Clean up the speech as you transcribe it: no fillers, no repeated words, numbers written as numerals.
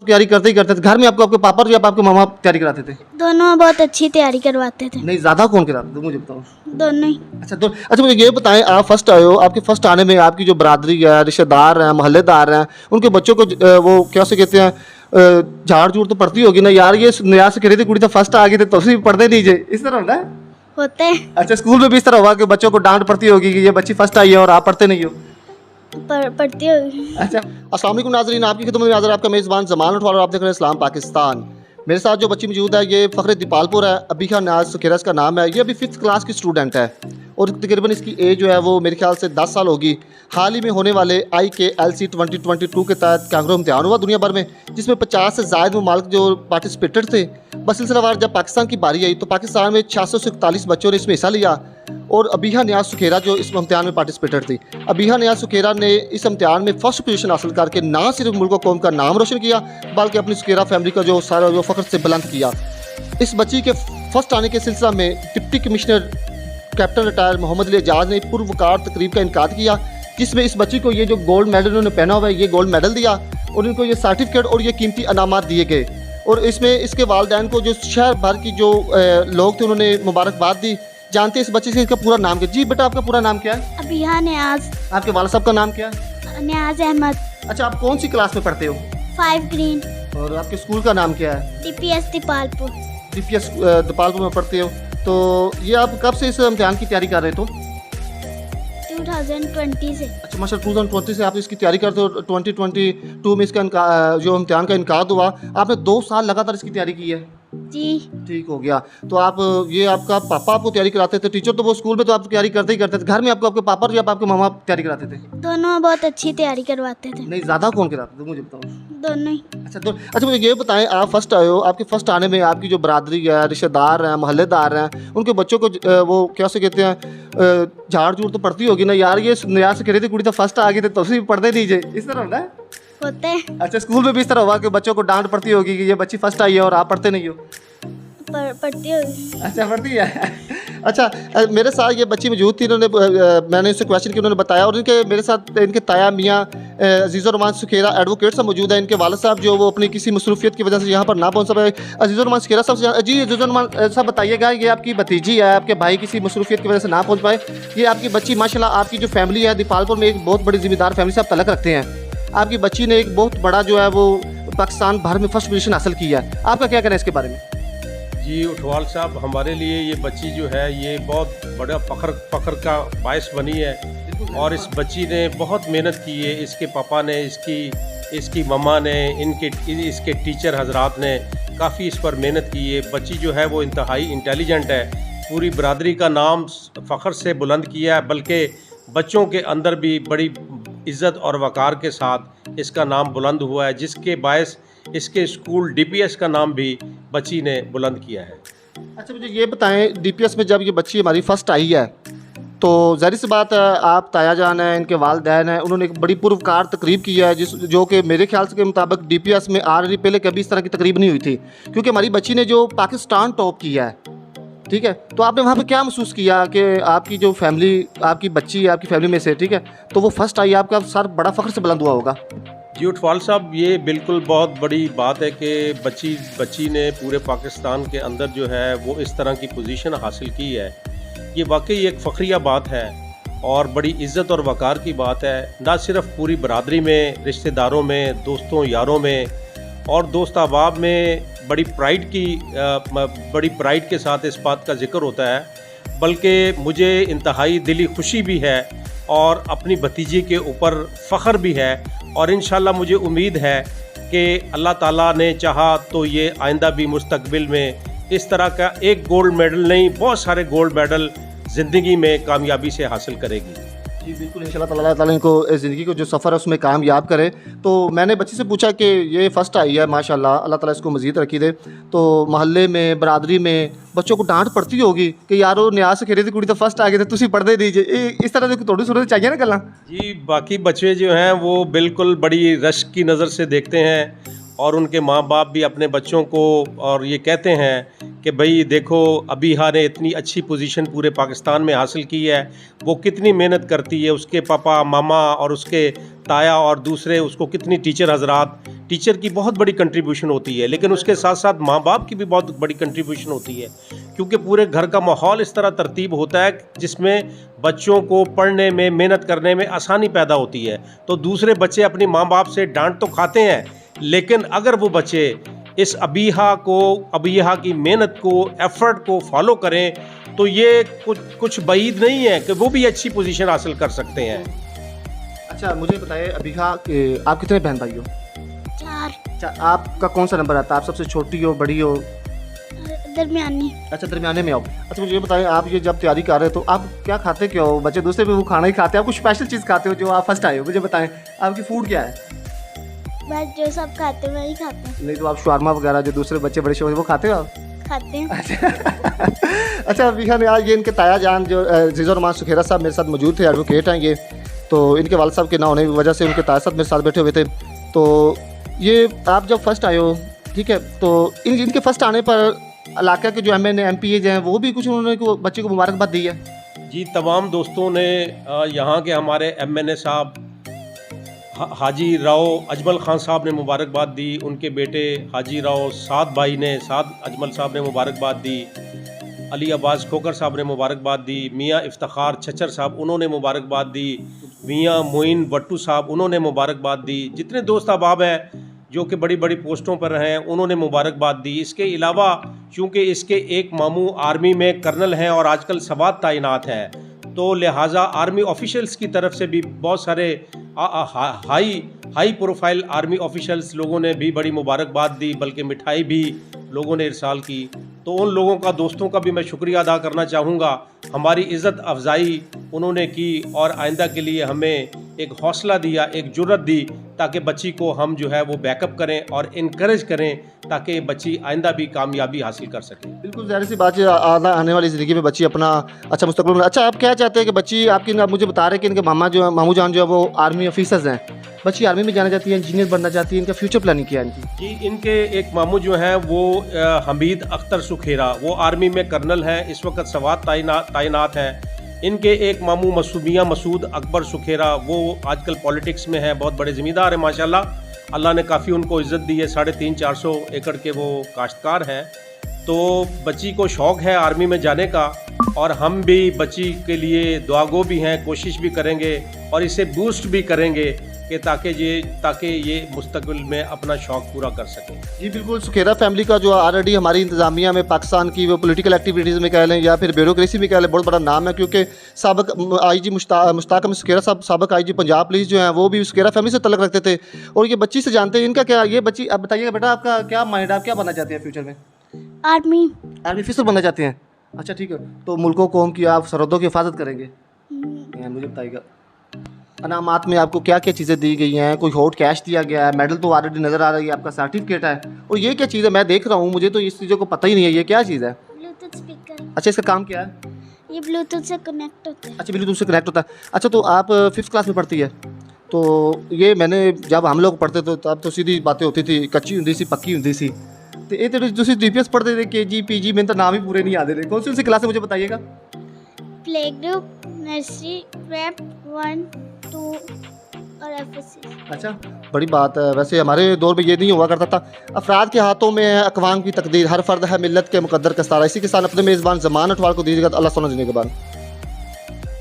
तैयारी करते ही करते थे? घर में आपको आपके पापा या आपके मामा तैयारी कराते थे? दोनों बहुत अच्छी तैयारी करवाते थे। नहीं, ज़्यादा कौन कराते थे मुझे बताओ। दोनों ही। अच्छा मुझे ये बताएं, आप फर्स्ट आए हो, आपके फर्स्ट आने में आपकी जो बरादरी है, रिश्तेदार हैं, मोहल्लेदार हैं, उनके बच्चों को वो क्या से कहते हैं, झाड़ झूड़ तो पड़ती होगी ना यार, ये नया से कह रही थी कुड़ी तो फर्स्ट आ गई थी तो पढ़ने दीजिए, इस तरह होता है? होते हैं। अच्छा, स्कूल में भी इस तरह हुआ कि बच्चों को डांट पड़ती होगी कि ये बच्ची फर्स्ट आई है और आप पढ़ते नहीं हो? पढ़ती होगी। अच्छा, अस्सलाम वालेकुम नाज़रीन, आपकी खिदमत में हाज़िर आपका मेज़बान जमान उठवा और आप देख रहे हैं इस्लाम पाकिस्तान। मेरे साथ जो बच्ची मौजूद है ये फ़ख्र दीपालपुर है, अबीहा नाज सुखेरा इसका नाम है। ये अभी 5th क्लास की स्टूडेंट है और तकरीबन इसकी एज जो है वो मेरे ख्याल से 10 साल होगी। हाल ही में होने वाले IKLC 2022 के तहत कैंगरो इम्तिहान हुआ दुनिया भर में, जिसमें 50 से ज़ायद ममालिक जो पार्टिसिपेटेड थे। बस सिलसिलावार जब पाकिस्तान की बारी आई तो पाकिस्तान में 641 बच्चों ने इसमें हिस्सा लिया और अबीहा नियाज सुखेरा जो इस इम्तिहान में पार्टिसिपेटेड थी। अबीहा नियाज सुखेरा ने इस इम्तिहान में फर्स्ट पोजीशन हासिल करके ना सिर्फ मुल्क और कौम का नाम रोशन किया बल्कि अपनी सुखेरा फैमिली का जो सारा जो फ़ख्र से बुलंद किया। इस बच्ची के फर्स्ट आने के सिलसिला में deputy commissioner captain retire Mohammad Ali Ejaz ने पुरवकार तकरीब का इनकाद किया, जिसमें इस बच्ची को ये जो गोल्ड मेडल उन्होंने पहना हुआ है ये गोल्ड मेडल दिया और इनको ये सर्टिफिकेट और ये कीमती अनामात दिए गए। और इसमें इसके वालिदैन को जो शहर भर की जो लोग थे उन्होंने मुबारकबाद दी। जानते हैं इस बच्चे से इसका पूरा नाम क्या? जी बेटा, आपका पूरा नाम क्या है? अबीहा नियाज। आपके वालिद साहब का नाम क्या है? नियाज अहमद। अच्छा, आप कौन सी क्लास में पढ़ते हो? 5 ग्रीन। और आपके स्कूल का नाम क्या है? DPS दीपालपुर। DPS दीपालपुर में पढ़ते हो। तो ये आप कब से इस इम्तिहान की तैयारी कर रहे हो? 2020 से। अच्छा माशा 2020 से आप इसकी तैयारी करते हो। 2022 में इसका जो इम्तिहान का इनकाद हुआ, आपने 2 साल लगातार इसकी तैयारी की है? जी। ठीक हो गया। तो आप ये आपका पापा आपको तैयारी कराते थे? टीचर तो वो स्कूल में तो आप तैयारी करते ही करते थे, घर में आपको आपके पापा या आपके मामा तैयारी कराते थे? दोनों बहुत अच्छी तैयारी करवाते थे। नहीं, ज़्यादा कौन कराते थे मुझे बताओ। दोनों ही। अच्छा मुझे ये बताएं, आप फर्स्ट आए हो, आपके फर्स्ट आने में आपकी जो बरादरी है, रिश्तेदार हैं, मोहल्लेदार हैं, उनके बच्चों को वो क्या से कहते हैं, झाड़ झूड़ तो पड़ती होगी ना यार, ये नया से कह रही थी कुड़ी तो फर्स्ट आ गई थी तो पढ़ने दीजिए, इस तरह होता है? होते हैं। अच्छा, स्कूल में भी इस तरह हुआ कि बच्चों को डांट पड़ती होगी कि ये बच्ची फर्स्ट आई है और आप पढ़ते नहीं हो? पढ़ती होगी। अच्छा, पढ़ती है। अच्छा, मेरे साथ ये बच्ची मौजूद थी, इन्होंने मैंने उससे क्वेश्चन किया, उन्होंने बताया। और इनके मेरे साथ इनके ताया मियाँ अजीज़ुर-रहमान सुखेरा एडवोकेट साहब मौजूद है। इनके वालिद साहब जो वो अपनी किसी मसरूफियत की वजह से यहाँ पर ना पहुँच पाए। अजीज़ुर-रहमान सुखेरा साहब से, जी अजीज़ुर-रहमान साहब बताइएगा, ये आपकी भतीजी है, आपके भाई किसी मसरूफियत की वजह से ना पहुँच पाए, ये आपकी बच्ची माशाल्लाह, आपकी जो फैमिली है दीपालपुर में एक बहुत बड़ी ज़िम्मेदार फैमिली से आप तलक रखते हैं, आपकी बच्ची ने एक बहुत बड़ा जो है वो पाकिस्तान भर में फर्स्ट पोजीशन हासिल किया है, आपका क्या कहना है इसके बारे में? जी उठवाल साहब, हमारे लिए ये बच्ची जो है ये बहुत बड़ा फ़ख्र का बायस बनी है और इस बच्ची ने बहुत मेहनत की है। इसके पापा ने, इसकी मम्मा ने, इसके टीचर हजरात ने काफ़ी इस पर मेहनत की है। बच्ची जो है वो इंतहाई इंटेलिजेंट है, पूरी बरादरी का नाम फ़ख्र से बुलंद किया है, बल्कि बच्चों के अंदर भी बड़ी इज़्ज़त और वक़ार के साथ इसका नाम बुलंद हुआ है, जिसके बायस इसके स्कूल DPS का नाम भी बच्ची ने बुलंद किया है। अच्छा मुझे ये बताएं, DPS में जब ये बच्ची हमारी फर्स्ट आई है तो ज़ाहिर सी बात है आप ताया जान हैं, इनके वालिदैन हैं, उन्होंने एक बड़ी पुरवकार तकरीब की है जो कि मेरे ख्याल से के मुताबिक DPS में आ रही पहले कभी इस तरह की तकरीब नहीं हुई थी, क्योंकि हमारी बच्ची ने जो पाकिस्तान टॉप किया है। ठीक है, तो आपने वहाँ पे क्या महसूस किया कि आपकी जो फैमिली, आपकी बच्ची आपकी फैमिली में से, ठीक है, तो वो फर्स्ट आई, आपका सर बड़ा फ़ख्र से बुलंद हुआ होगा? जी उठवाल साहब, ये बिल्कुल बहुत बड़ी बात है कि बच्ची ने पूरे पाकिस्तान के अंदर जो है वो इस तरह की पोजीशन हासिल की है। ये वाकई एक फ़ख्रिया बात है और बड़ी इज़्ज़त और वक़ार की बात है, ना सिर्फ़ पूरी बरादरी में, रिश्तेदारों में, दोस्तों यारों में और दोस्त अहबाब में बड़ी प्राइड के साथ इस बात का ज़िक्र होता है, बल्कि मुझे इंतहाई दिली खुशी भी है और अपनी भतीजी के ऊपर फ़ख्र भी है। और इंशाल्लाह मुझे उम्मीद है कि अल्लाह ताला ने चाहा तो ये आइंदा भी मुस्तकबिल में इस तरह का एक गोल्ड मेडल नहीं, बहुत सारे गोल्ड मेडल ज़िंदगी में कामयाबी से हासिल करेगी। जी बिल्कुल, इंशाल्लाह ताला ताला इनको ज़िंदगी को जो सफ़र है उसमें कामयाब करे। तो मैंने बच्ची से पूछा कि ये फ़र्स्ट आई है माशाल्लाह, अल्लाह ताला इसको मज़ीद रखी दे। तो मोहल्ले में, बरादरी में बच्चों को डांट पड़ती होगी कि यारो न्याज से खेली थी कुड़ी तो फर्स्ट आ गए थे, तुसी पढ़ते दीजिए, इस तरह की थोड़ी सूरत चाहिए ना गल्ला? जी, बाकी बच्चे जो हैं वो बिल्कुल बड़ी रश्क की नज़र से देखते हैं और उनके माँ बाप भी अपने बच्चों को और ये कहते हैं कि भाई देखो अबीहा ने इतनी अच्छी पोजीशन पूरे पाकिस्तान में हासिल की है, वो कितनी मेहनत करती है, उसके पापा मामा और उसके ताया और दूसरे उसको कितनी टीचर हजरात, टीचर की बहुत बड़ी कंट्रीब्यूशन होती है, लेकिन उसके साथ साथ माँ बाप की भी बहुत बड़ी कंट्रीब्यूशन होती है, क्योंकि पूरे घर का माहौल इस तरह तरतीब होता है जिसमें बच्चों को पढ़ने में मेहनत करने में आसानी पैदा होती है। तो दूसरे बच्चे अपनी माँ बाप से डांट तो खाते हैं, लेकिन अगर वो बच्चे इस अबीहा की मेहनत को, एफर्ट को फॉलो करें तो ये कुछ बईद नहीं है कि वो भी अच्छी पोजीशन हासिल कर सकते हैं। अच्छा मुझे बताइए अबीहा आप कितने बहन भाई हो? 4 अच्छा आपका कौन सा नंबर आता है? आप सबसे छोटी हो, बड़ी हो? दरमियानी। अच्छा दरमियाने में आओ। अच्छा मुझे ये बताएं, आप ये जब तैयारी कर रहे हो तो आप क्या खाते क्यों हो? बच्चे दूसरे भी वो खाना ही खाते हैं, आप कुछ स्पेशल चीज़ खाते हो जो आप फर्स्ट आए हो? मुझे बताएं आपकी फूड क्या है? बस जो सब खाते हैं वही खाते हैं। नहीं तो आप शारमा वगैरह जो दूसरे बच्चे बड़े शौक वो खाते हो आप? खाते हैं। अच्छा अबीहा ने आज ये इनके ताया जान जो ज़ीज़ुर रहमान सुखेरा साहब मेरे साथ मौजूद थे, एडवोकेट हैं ये, तो इनके वालिद साहब के ना होने की वजह से उनके ताया साहब मेरे साथ बैठे हुए थे। तो ये आप जब फर्स्ट आए हो, ठीक है, तो इनके फर्स्ट आने पर इलाका के जो MNA MPAs हैं वो भी कुछ उन्होंने बच्चे को मुबारकबाद दी है? जी तमाम दोस्तों ने यहाँ के हमारे MNA साहब हाजी राव अजमल ख़ान साहब ने मुबारकबाद दी, उनके बेटे हाजी राव साद भाई ने, साद अजमल साहब ने मुबारकबाद दी, अली अब्बास खोकर साहब ने मुबारकबाद दी, मियाँ इफ्तिखार छचर साहब उन्होंने मुबारकबाद दी, मियाँ मोइन भट्टू साहब उन्होंने मुबारकबाद दी, जितने दोस्त अहबाब हैं जो कि बड़ी बड़ी पोस्टों पर हैं उन्होंने मुबारकबाद दी। इसके अलावा चूँकि इसके एक मामू आर्मी में कर्नल हैं और आजकल सवात तैनात हैं, तो लिहाजा आर्मी ऑफिशियल्स की तरफ से भी बहुत सारे हाई प्रोफाइल आर्मी ऑफिशियल्स लोगों ने भी बड़ी मुबारकबाद दी, बल्कि मिठाई भी लोगों ने इरसाल की। तो उन लोगों का, दोस्तों का भी मैं शुक्रिया अदा करना चाहूँगा, हमारी इज़्ज़त अफजाई उन्होंने की और आइंदा के लिए हमें एक हौसला दिया, एक जुर्रत दी, ताकि बच्ची को हम जो है वो बैकअप करें और इनकरेज करें ताकि बच्ची आइंदा भी कामयाबी हासिल कर सके। बिल्कुल ज़ाहिर सी बात है, आने वाली ज़िंदगी में बच्ची अपना अच्छा मुस्तकबिल बना। अच्छा आप क्या चाहते हैं कि बच्ची आपकी, आप मुझे बता रहे हैं कि इनके मामू जान जो है वो आर्मी ऑफिसर्स हैं, बच्ची आर्मी में जाना चाहती है, इंजीनियर बनना चाहती है, इनका फ्यूचर प्लानिंग क्या है इनकी? जी इनके एक मामू जो हैं वो हमीद अख्तर सुखेरा, वो आर्मी में कर्नल हैं, इस वक्त सवात तैनात हैं। इनके एक मामू मियाँ मसूद अकबर सुखेरा, वो आजकल पॉलिटिक्स में हैं, बहुत बड़े ज़मींदार हैं माशाल्लाह, अल्लाह ने काफ़ी उनको इज़्ज़त दी है, 350-400 एकड़ के वो काश्तकार हैं। तो बच्ची को शौक़ है आर्मी में जाने का और हम भी बच्ची के लिए दुआगो भी हैं, कोशिश भी करेंगे और इसे बूस्ट भी करेंगे कि ताकि ये मुस्तकबिल में अपना शौक़ पूरा कर सके। जी बिल्कुल, सुखेरा फैमिली का जो ऑलरेडी हमारी इंतज़ामिया में पाकिस्तान की वो पॉलिटिकल एक्टिविटीज़ में कह लें या फिर ब्यूरोक्रेसी में कह लें, बहुत बड़ा नाम है, क्योंकि साबिक IG मुश्ताक अहमद सुखेरा साहब, साबिक IG पंजाब पुलिस जो हैं वो भी सुखेरा फैमिली से तल्लुक़ रखते थे और ये बच्ची से जानते हैं इनका क्या, ये बच्ची अब बताइएगा बेटा आपका क्या माइंड, आप क्या बनना चाहते हैं फ्यूचर में? आर्मी ऑफिसर बनना चाहते हैं? अच्छा ठीक है, तो मुल्कों कौम की आप सरहदों की हिफाजत करेंगे? मुझे बताइएगा अनामात में आपको क्या क्या चीज़ें दी गई हैं? कोई हॉट कैश दिया गया है? मेडल तो ऑलरेडी नज़र आ रही है, आपका सर्टिफिकेट है, और ये क्या चीज़ है? मैं देख रहा हूँ, मुझे तो इस चीज़ों को पता ही नहीं है, ये क्या चीज़ है? Bluetooth speaker. अच्छा इसका काम क्या है? ये ब्लूटूथ से कनेक्ट होता है। अच्छा ब्लूटूथ से कनेक्ट होता है। अच्छा तो आप 5th क्लास में पढ़ती है, तो ये मैंने जब हम लोग पढ़ते थे तब तो सीधी बातें होती थी, कच्ची होती सी पक्की होती सी, तो ये तो दूसरी DPS पढ़ते थे, KG PG, मैंने तो नाम ही पूरे नहीं याद है। कौन सी क्लास है मुझे बताइएगा? प्ले ग्रुप, नर्सरी, प्रेप 1, 2 और FSC। अच्छा बड़ी बात है। वैसे हमारे दौर में ये नहीं हुआ करता था। अफराद के हाथों में है अक़वाम की तकदीर, हर फर्द है मिल्लत के मुकद्दर का सारा। इसी के साथ अपने मेज़बान ज़मान अटवाल को दीजिएगा। अल्लाह सुना देने के बाद।